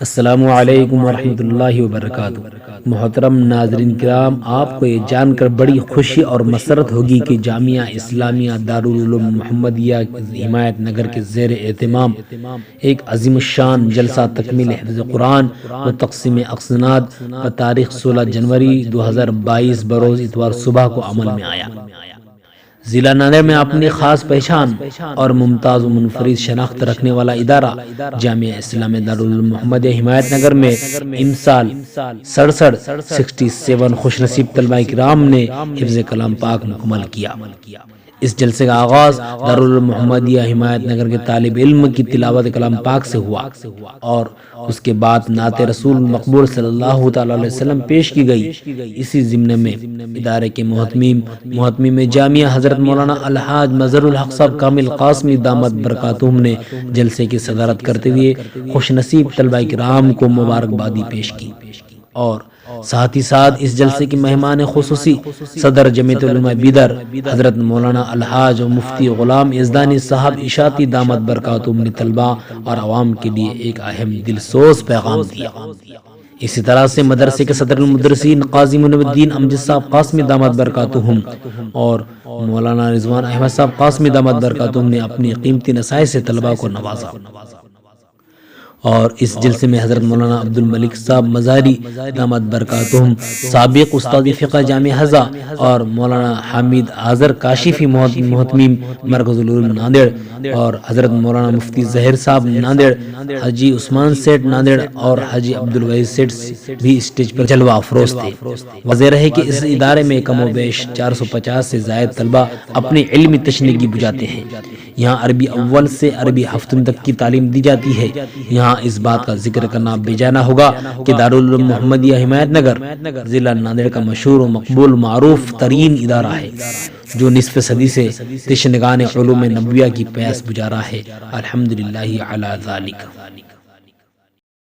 السلام علیکم ورحمۃ اللہ وبرکاتہ۔ محترم ناظرین کرام، آپ کو یہ جان کر بڑی خوشی اور مسرت ہوگی کہ جامعہ اسلامیہ دارالعلوم محمدیہ حمایت نگر کے زیر اہتمام ایک عظیم الشان جلسہ تکمیل حفظ قرآن و تقسیم اقساط بتاریخ 16 جنوری 2022 بروز اتوار صبح کو عمل میں آیا۔ ضلع ناندیڑ میں اپنی خاص پہچان اور ممتاز و منفرد شناخت رکھنے والا ادارہ جامعہ اسلامیہ دارالعلوم محمدیہ حمایت نگر میں امسال 67 خوش نصیب طلبہ کرام نے حفظ کلام پاک مکمل کیا۔ اس جلسے کا آغاز دارالعلوم محمدیہ حمایت نگر کے طالب علم کی تلاوت کلام پاک سے ہوا اور اس کے بعد نعت رسول مقبول صلی اللہ تعالی علیہ وسلم پیش کی گئی۔ اسی ضمن میں ادارے کے محتمیم جامعہ حضرت مولانا الحاج مظہر الحق صاحب کامل قاسمی دامت برکاتہم نے جلسے کی صدارت کرتے ہوئے خوش نصیب طلبہ کرام کو مبارکبادی پیش کی اور ساتھ ہی ساتھ اس جلسے کی مہمان خصوصی صدر جمعیت علماء بیدر حضرت مولانا الحاج و مفتی غلام یزدانی صاحب اشاعتی دامت برکاتہم نے طلبہ اور عوام کے لیے ایک اہم دلسوز پیغام دیا۔ اسی طرح سے مدرسے کے صدر المدرسین قاضی منیر الدین امجد صاحب قاسمی دامت برکاتہم اور مولانا رضوان احمد صاحب قاسمی دامت برکاتہم نے اپنی قیمتی نصائح سے طلبہ کو نوازا۔ اور اس جلسے میں حضرت مولانا عبد الملک صاحب مزاری دامت برکاتہم سابق استاد فقہ جامعہ حضا اور مولانا حامد آذر کاشفی محتمیم مرکز العلوم ناندیڑ اور حضرت مولانا مفتی ظاہر صاحب ناندیڑ، حاجی عثمان سیٹ ناندیڑ اور حاجی عبدالوحید سیٹ بھی اسٹیج پر جلوہ افروز تھے۔ واضح رہے کہ اس ادارے میں کم و بیش 450 سے زائد طلبہ اپنی علمی تشنیگی بجاتے ہیں۔ یہاں عربی اول سے عربی ہفتم تک کی تعلیم دی جاتی ہے۔ یہاں اس بات کا ذکر کرنا بے جانا ہوگا کہ دارالعلوم محمدیہ حمایت نگر ضلع ناندیڑ کا مشہور و مقبول معروف ترین ادارہ ہے جو نصف صدی سے تشنگان علوم نبویہ کی پیاس بجا رہا ہے۔ الحمدللہ علی ذالک۔